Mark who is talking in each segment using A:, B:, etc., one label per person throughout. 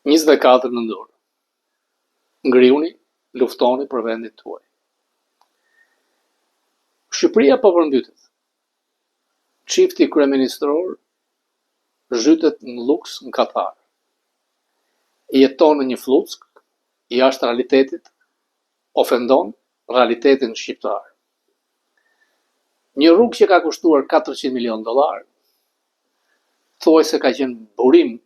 A: 24 nëntor. Ngriuni, luftoni për vendin tuaj. Shqipëria po përmbytet. Çifti kryeministror zhytet në luks në Katar. Jeton në një fluck jashtë realitetit, ofendon realitetin shqiptar. Një rrugë që ka kushtuar $400 milion, thuaj se ka qenë burim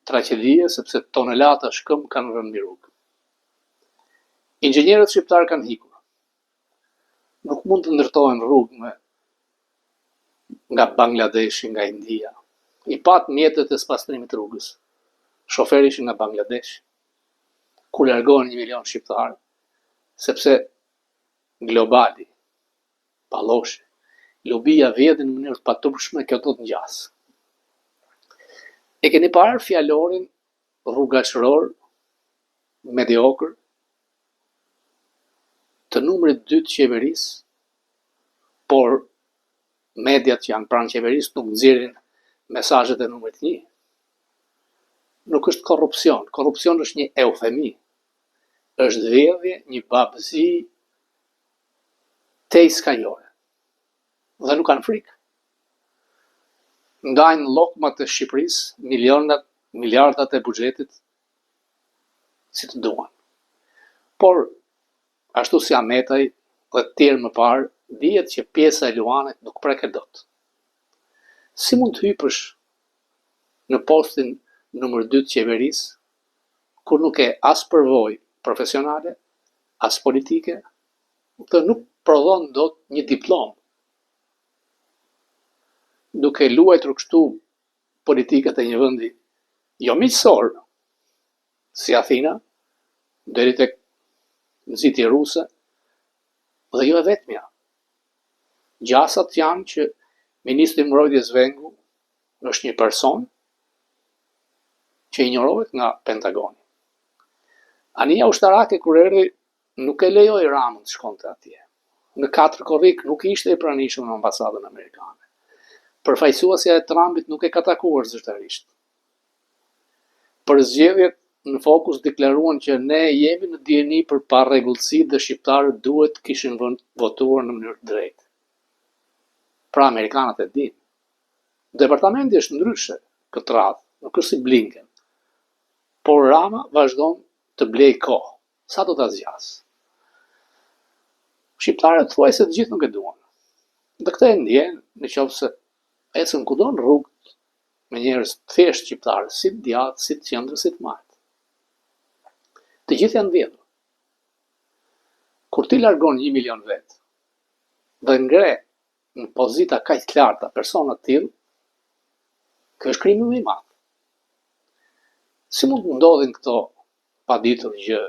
A: tragedie sepse tonelata shkëm kanë rënë mbi rrugë. Inxhinierët shqiptar kanë hikur. Nuk mund të ndërtohen rrugë nga Bangladeshi, nga India. I pat mjetet e spastrimit të rrugës. Shoferi ishin nga Bangladesh. Ku largohen 1 milion shqiptarë, sepse globali, palloshi, lobia vjedhin në mënyrë të paturshme, kjo do të ngjas. E keni parë fjalorin rrugaqëror, mediokër, të numrit 2 të qeverisë, por mediat që janë pranë qeverisë nuk nxjerrin mesazhet e numrit 1. Nuk është korrupsion. Korrupsion është një eufemi. Është vjedhje, një babëzi te skajore. Dhe nuk kanë frikë. Ndajnë llokmat e Shqipërisë, miliardat e buxhetit si të duan. Por ashtu si Ametaj dhe të tjerë më parë, dihet që pjesa e luanit nuk preket dot. Si mund të hypësh në postin numër 2 të qeverisë, kur nuk e as përvojë profesionale, as politike, dhe nuk prodhon dot një diplomë. Duke luajtur kështu politikat e një vendi jo miqësor, si Athina, deri tek nxitje ruse, dhe jo e vetmja. Gjasat janë që Ministri i Mbrojtjes Vengu është një person që injorohet nga Pentagoni. Anija ushtarake kur erdhi nuk e lejoi Ramën të shkonte atje. Në 4 korrik nuk ishte i pranishëm në ambasadën amerikane. Përfaqësuesja e Trumpit nuk e ka takuar zyrtarisht. Për zgjedhjet në Fokus deklaruan që ne jemi në dieni për parregullsi dhe shqiptarët duhet kishin votuar në mënyrë të drejtë. Pra amerikanët e dinë. Departamenti është ndryshe këtë radhë, nuk është si Blinken. Por Rama vazhdon të blej kohë. Sa do ta zgjas? Shqiptarët thuaj se të gjithë nuk e duan. Dhe këtë e ndjen nëse ecën kudo në rrugë me njerëz thjesht shqiptarë, si të djathtë, si të qendrës, si të majtë. Të gjithë janë vjedhur. Kur ti largon 1 milion vet dhe ngre në pozita kaq të larta persona të tillë, ky është krimi më i madh. Si mund të ndodhin këto pa ditur gjë?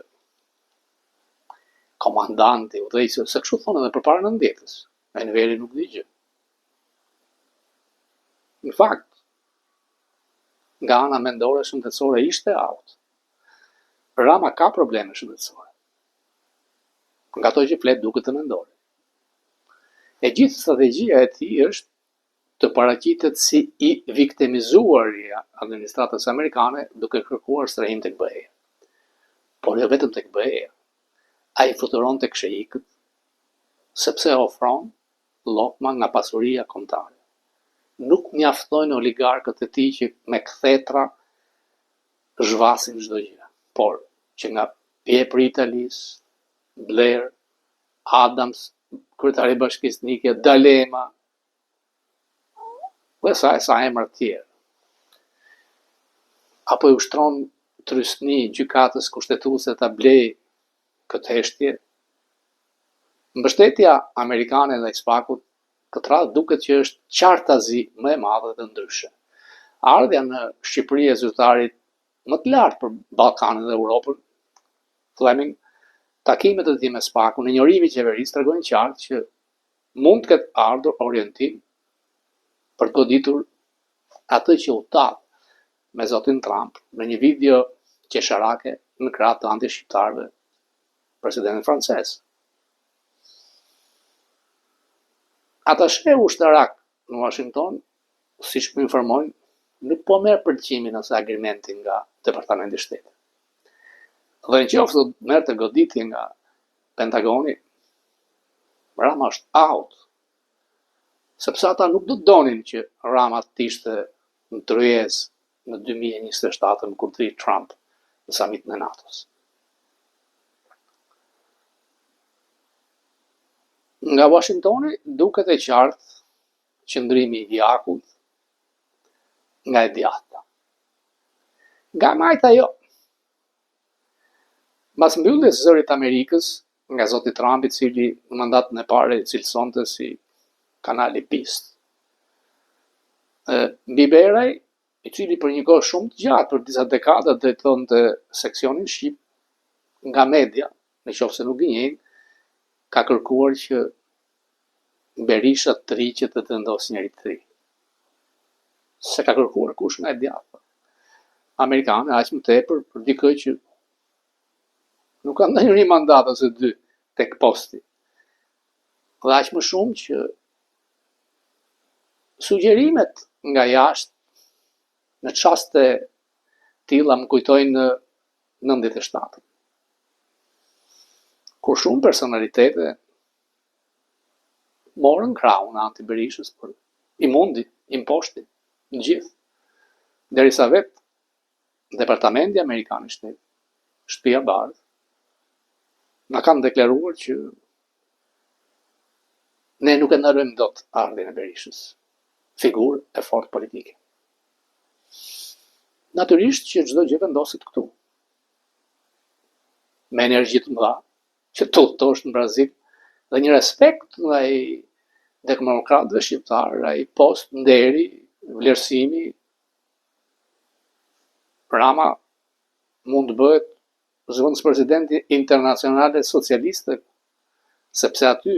A: Komandanti, udhëheqësi, se kështu thonë edhe përpara 90-s. Enveri nuk di gjë. Në fakt, nga ana mendore shëndetësore ishte out. Rama ka probleme shëndetësore. Nga ato që flet duket të mendore. E gjithë strategjia e tij është të paraqitet si i viktimizuar i administratës amerikane duke kërkuar strehim tek BE. Por jo vetëm tek BE. Ai fluturon tek sheikët, sepse ofron llokma nga pasuria kombëtare. Nuk mjaftojnë oligarkët e tij që me kthetra zhvasin çdo gjë, por që nga pjepri i Italisë, Blair, Adams, kryetari i Bashkisë Nike, D'Alema, dhe sa emra të tjerë. Apo i ushtron trysni gjykatës kushtetuese ta blej këtë heshtje. Mbështetja amerikane ndaj SPAK-ut këtë radhë duket që është qartazi më e madhe dhe ndryshe. Ardhja në Shqipëri e zyrtarit më të lartë për Ballkanin dhe Europën, Fleming, takimet e tij me SPAK-un, injorimi i qeverisë tregojnë qartë që mund të ketë ardhur orientim për të goditur atë që u tall me zotin Trump në një video qesharake në krah të anti-shqiptarëve presidentin francez. Atashe ushtarak në Washington, siç më informojnë, nuk po merr pëlqimin ose agrimentin nga Departamenti i Shtetit. Dhe në qoftë do merrte goditje nga Pentagoni, Rama është out, sepse ata nuk do të donin që Rama të ishte në tryezë në 2027 kur të vi Trump në samitin e NATO-s. Nga Washingtoni duket e qartë qëndrimi i Jakut nga e djatha. Nga majta jo. Mbas mbylljes së zërit Amerikës nga zoti Trump, i cili në mandatën e parë cilësonte si kanali pist. Biberaj, i cili për një kohë shumë të gjatë, për disa dekada drejtonte seksionin shqip nga media, nëse nuk gënjejnë, ka kërkuar që Berisha të riqet dhe të vendosë njëri të ri. Se ka kërkuar kush nga e djatha. Amerikanë aq më tepër për dikë që nuk ka ndonjë një mandat ose dy tek posti. Dhe aq më shumë që sugjerimet nga jashtë në çaste tilla më kujtojnë në 97. Kur shumë personalitete morën krahun në anti Berishës, për i mundi, i mposhti, në gjithë. Derisa vetë Departamenti Amerikan i Shtetit, Shtëpia e Bardhë, na kanë deklaruar që ne nuk e ndalojmë dot ardhin e Berishës, figurë e fortë politike. Natyrisht që çdo gjë vendoset këtu. Me energji të mëdha, që të udhëtosh në Brazil, dhe një respekt ndaj demokratëve shqiptarë, ai post nderi, vlerësimi, Rama mund të bëhet zëvendës presidenti internacionale socialiste, sepse aty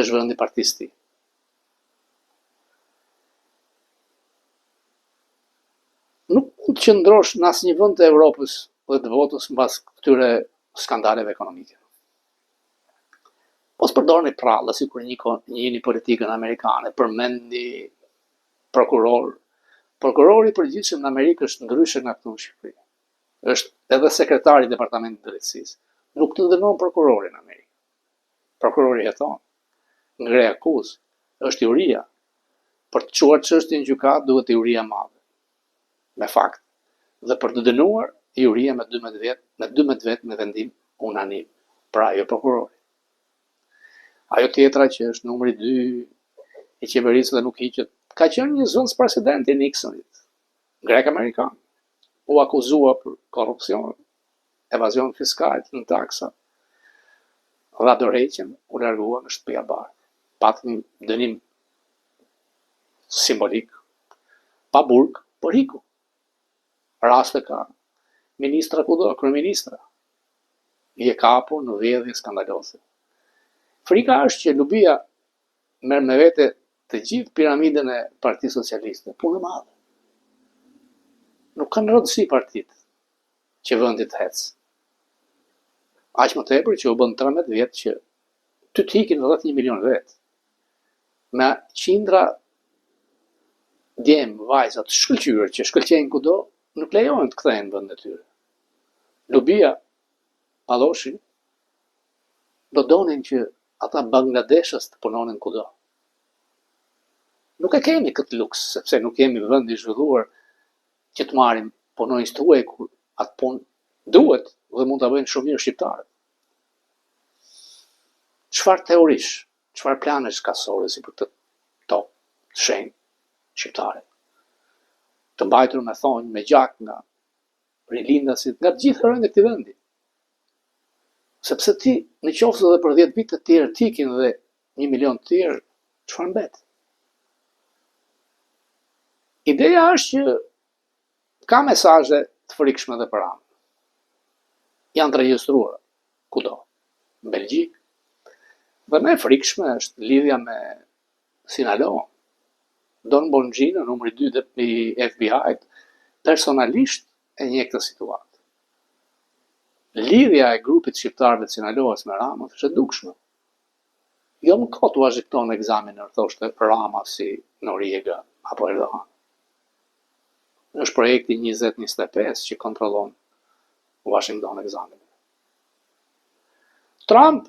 A: është vendi partisë tij. Nuk mund të qëndrosh në asnjë vend të Evropës dhe të botës mbas këtyre skandaleve ekonomike. Mos përdorni prallë sikur njihni politikën amerikane, përmendi prokuror. Prokurori i përgjithshëm në Amerikë është ndryshe nga këtu në Shqipëri. Është edhe sekretari i Departamentit të Drejtësisë. Nuk të dënon prokurori në Amerikë. Prokurori jeton, ngre akuzë, është juria. Për të çuar çështjen në gjykat duhet juria e madhe. Me fakt. Dhe për të dënuar juria me 12 vet me vendim unanim. Pra jo prokurori. Ajo tjetra që është numri 2 i qeverisë dhe nuk hiqet, ka qenë një zëvendës presidenti i Nixonit, grek amerikan. U akuzua për korrupsion, evazion fiskal në taksa, dha dorëheqjen, u largua nga Shtëpia e Bardhë. Pati një dënim simbolik, pa burg, por hiku. Raste ka ministra kudo, kryeministra. I e kapur në vjedhje skandaloze. Frika është që Lubia merr me vete të gjithë piramidën e Partisë Socialiste, punë e madhe. Nuk kanë rëndësi partitë që vendi të ecë. Aq më tepër që u bën 13 vjet që ty të ikin rreth 1 milion vet. Me qindra djem, vajza të shkëlqyer që shkëlqejnë kudo, nuk lejohen të kthehen në vendet e tyre. Lubia, Palloshi, do donin që ata Bangladeshës të punonin kudo. Nuk e kemi këtë luks, sepse nuk jemi vend i zhvilluar që të marrim punonjës tuaj kur atë punë duhet dhe mund ta bëjnë shumë mirë shqiptarët. Çfarë teorish, çfarë planesh ka Soresi për këtë top të shenjtë shqiptare? Të mbajtur me thonjë, me gjak nga rilindasit, nga të gjithë herojnë e këtij vendi. Sepse ti, në qoftë edhe për 10 vite të tjerë tikin dhe 1 milion të tjerë, çfarë mbet? Ideja është që ka mesazhe të frikshme dhe për Ramën. Janë të regjistruara kudo, në Belgjikë. Dhe më e frikshme është lidhja me Sinaloa. Don Bongjina, numri 2 i FBI-t, personalisht e njeh këtë situatë. Lidhja e grupit shqiptarëve të Sinaloas me Ramën është e dukshme. Jo më kot u azhikton ekzaminer, thoshte Rama si Noriega apo Erdogan. është projekti 2025 që kontrollon Washington ekzamin. Trump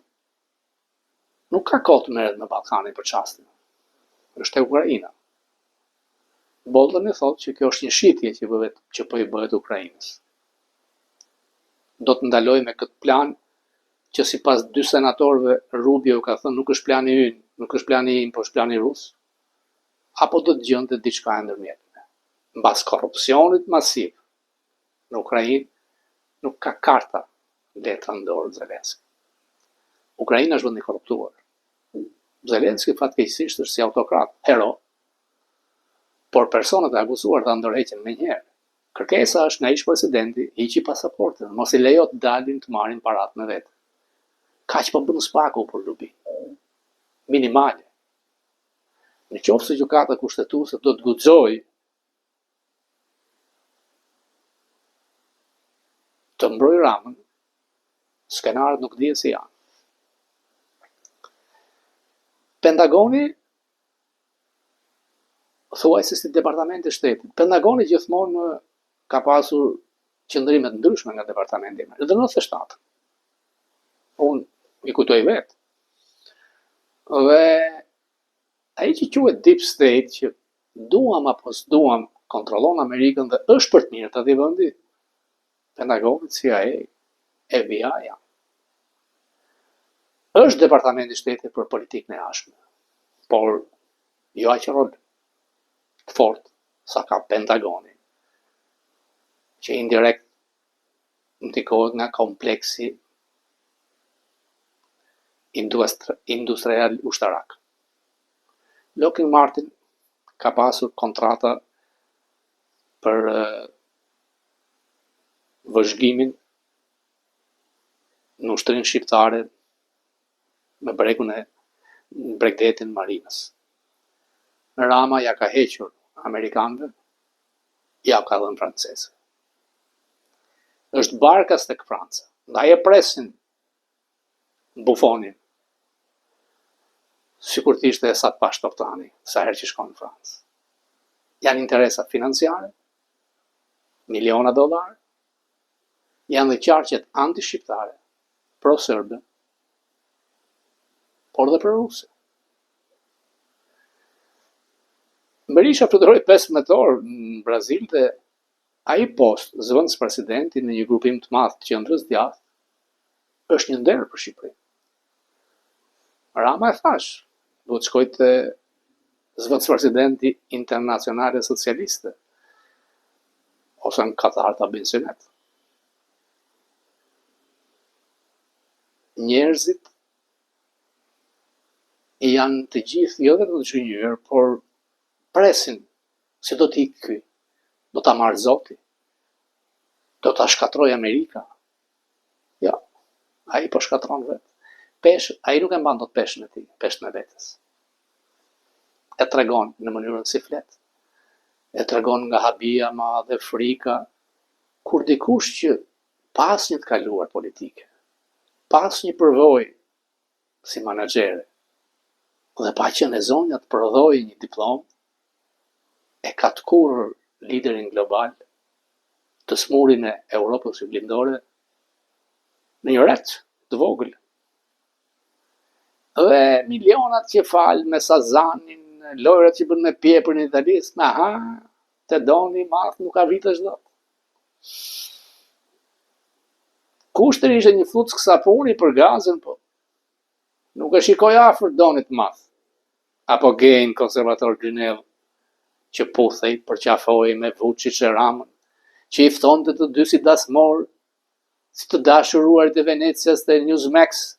A: nuk ka kohë të merret me Ballkanin për çastin. Është e Ukraina. Bolton e thotë që kjo është një shitje që po i bëhet Ukrainës. Do të ndaloj me këtë plan që sipas 2 senatorëve Rubio ka thënë nuk është plani ynë, nuk është plani im, por është plani rus, apo do të gjente diçka e ndërmjetme. Mbas korrupsionit masiv në Ukrainë, nuk ka karta letra në dorë Zelenski. Ukraina është vend i korruptuar. Zelenski fatkeqësisht është si autokrat, hero, por personat e akuzuar ta ndërheqen menjëherë. Kërkesa është nga ish presidenti, hiqi pasaportën, mos i lejo të dalin të marrin paratë me vete. Kaq po bën spaku për dobi. Minimale. Në qoftë se gjykata kushtetuese do të guxojë të mbrojë Ramën, skenarët nuk dihet se janë. Pentagoni thuajse si departamenti i shtetit. Pentagoni gjithmonë ka pasur qëndrime të ndryshme nga departamenti. Në 97. Unë i kujtoj vetë. Dhe ai që quhet Deep State, që duam apo s'duam kontrollon Amerikën dhe është për të mirë të atij vendi, Pentagoni, CIA, FBI, është departamenti i shtetit për politikën e jashtme, por jo aq rol të fortë sa ka Pentagoni, që indirekt ndikohet nga kompleksi industrial ushtarak. Lockheed Martin ka pasur kontrata për vëzhgimin në ushtrinë shqiptare me bregdetin marinës. Rama ja ka hequr amerikanëve, ja ka dhënë francezëve. Është barkas tek Franca. Ndaj e presin bufonin, sikur të ishte Esat Pashtoptani, sa herë që shkon në Francë. Janë interesa financiare, miliona dollar, janë dhe qarqet anti-shqiptare, pro-sërbe, por dhe pro-ruse. Berisha fluturoi 15 orë në Brazil dhe ai post zëvendës presidenti në një grupim të madh të qendrës djathtë është një nder për Shqipërinë. Rama e thash, duhet shkoj te zëvendës presidenti Internacionale Socialiste ose në Katar ta bëjnë sunet. Njerëzit janë të gjithë jo vetëm të zhgënjur, por presin se do t'i ky, do ta marrë Zoti, do ta shkatroj Amerika. Ja, ai po shkatron vetë. Ai nuk e mban dot peshën e tij, peshën e vetes. E tregon në mënyrën si flet. E tregon nga habia e madhe, frika, kur dikush që pas një të kaluar politike, pas një përvojë si menaxhere, dhe pa qenë e zonja të prodhojë një diplomë, e ka të kurrë liderin global, të smurin e Europës së Blindore, në një rec të vogël. Dhe milionat që falë me Sazanin, lojrat që bën me pjepër në italisë, aha, të doni math nuk arritesh dot. Kushtri ishte një fluck sapuni për gazën, po nuk e shikoj afër donit math. Apo Gejn, konservator Grinell, që puthej për qafoj me Vučić e Ramën, që i ftonte të dy si dasmor, si të dashuruarit e Venecias dhe Newsmax,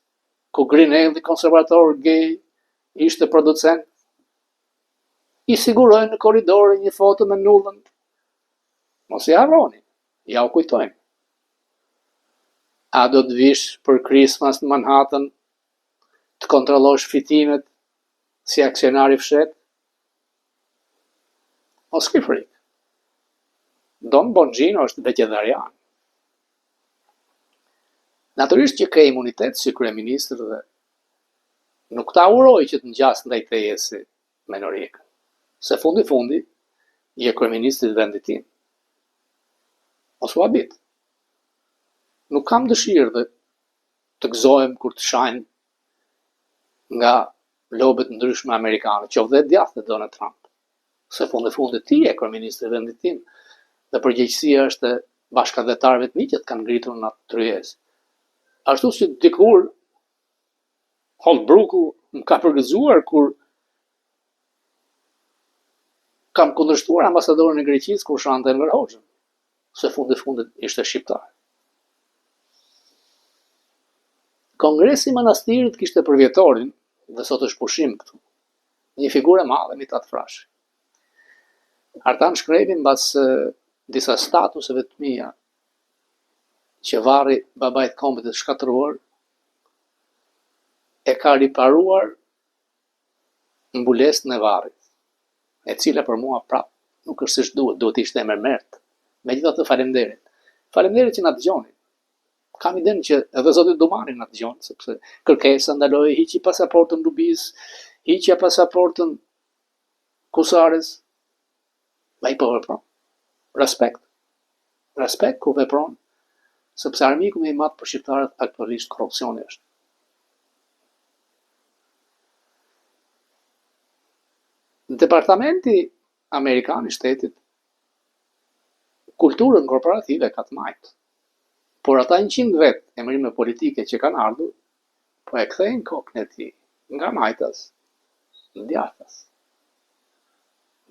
A: ku Grinelli, konservator gej, ishte producent, i sigurojnë në korridore një foto me nullën. Mos i harroni, ja u kujtojmë. A do të vish për Christmas në Manhattan, të kontrollosh fitimet si aksionari fshet? Mos ki frikë. Don Bongino është vegetarian. Natyrisht që ka imunitet si kryeministër dhe nuk ta uroj që të ngjas ndaj teje si me Norikën. Se fundi, je kryeministri i vendit tim. Mos u habit. Nuk kam dëshirë dhe të gëzohem kur të shajnë nga lobet ndryshme amerikane, qoftë dhe djathtë e Donald Trump. Se fundit ti e kryeministri i vendit tim dhe përgjegjësia është e bashkëdhetarëve të mi që kanë ngritur në atë tryezë. Ashtu si dikur Holbrooku më ka përgëzuar kur kam kundërshtuar ambasadorin e Greqisë kur shante Enver Hoxhën, se fundit ishte shqiptar. Kongresi i Manastirit kishte për vjetorin, dhe sot është pushim këtu, një figurë e madhe mbi ta të frashi. Artan Shkrepi mbas disa statuseve të mia që varri babait kombit të shkatëruar, e ka riparuar mbulesën e varrit, e cila për mua prap nuk është siç duhet të ishte emër mert. Megjithatë faleminderit. Faleminderit që na dëgjoni. Kam idenë që edhe zoti Domani na dëgjon, sepse kërkesa ndaloi hiqi pasaportën Lubis, hiqja pasaportën Kusares. Ai po vepron. Respekt. Respekt ku vepron, sepse armiku më i madh për shqiptarët aktualisht korrupsioni është. Departamenti Amerikan i Shtetit kulturën korporative ka të majtë, por ata 100 vetë emërime politike që kanë ardhur, po e kthejnë kokën e tij nga majtas në djathtas.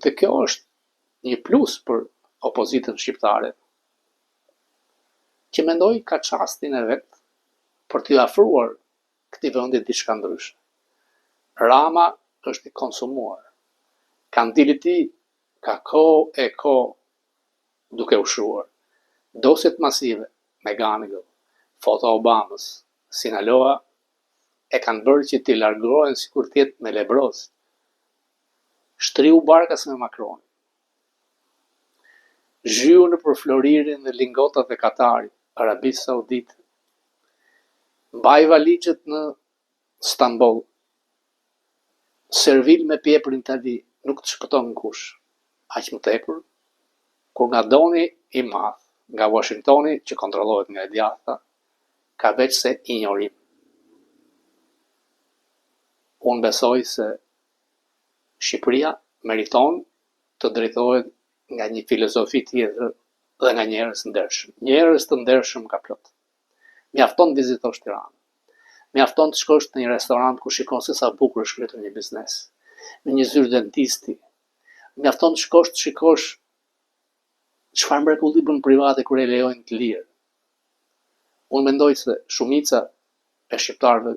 A: Dhe kjo është një plus për opozitën shqiptare, që mendoj ka çastin e vet për t'i afruar këtij vendi diçka ndryshe. Rama është i konsumuar. Kandili i tij ka kohë duke u shruar. Dosjet masive me Ganigël, foto Obamës, Sinaloa e kanë bërë që t'i largohen sikur të jetë me lebroz. Shtriu barkas me Macron. Zhyu nëpër Floririn dhe lingotat e Katarit, Arabisë Saudite. Mbaj valixhet në Stamboll. Servil me pjepër në Itali, nuk të shpëton kush. Aq më tepër, kur nga doni i madh, nga Washingtoni që kontrollohet nga e djathta, ka veç se injorim. Unë besoj se Shqipëria meriton të drejtohet nga një filozofi tjetër dhe nga njerëz ndershëm. Njerëz të ndershëm ka plot. Mjafton të vizitosh Tiranën. Mjafton të shkosh në një restorant ku shikon se sa bukur është shkruar një biznes. Në një zyrë dentisti. Mjafton të shkosh të shikosh çfarë mrekulli bën private kur e lejojnë të lirë. Unë mendoj se shumica e shqiptarëve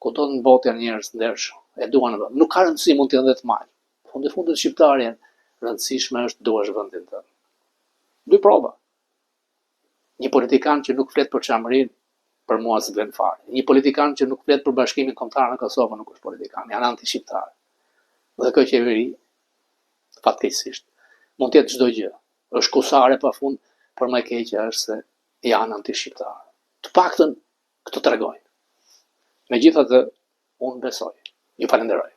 A: kudo në botë janë njerëz ndershëm, e duan vend. Nuk ka rëndësi, mund të jenë edhe të mal. Fundit shqiptarë janë, rëndësishme është duash vendin tënd. Dy prova. Një politikan që nuk flet për çamërinë, për mua s'vlen fare. Një politikan që nuk flet për Bashkimin Kombëtar në Kosovë nuk është politikan, janë anti-shqiptar. Dhe kjo qeveri, fatkeqësisht, mund të jetë çdo gjë. Është kusare pafund, por më e keqja është se janë anti-shqiptar. Të paktën këtë tregojnë. Megjithatë, unë besoj. Ju falenderoj.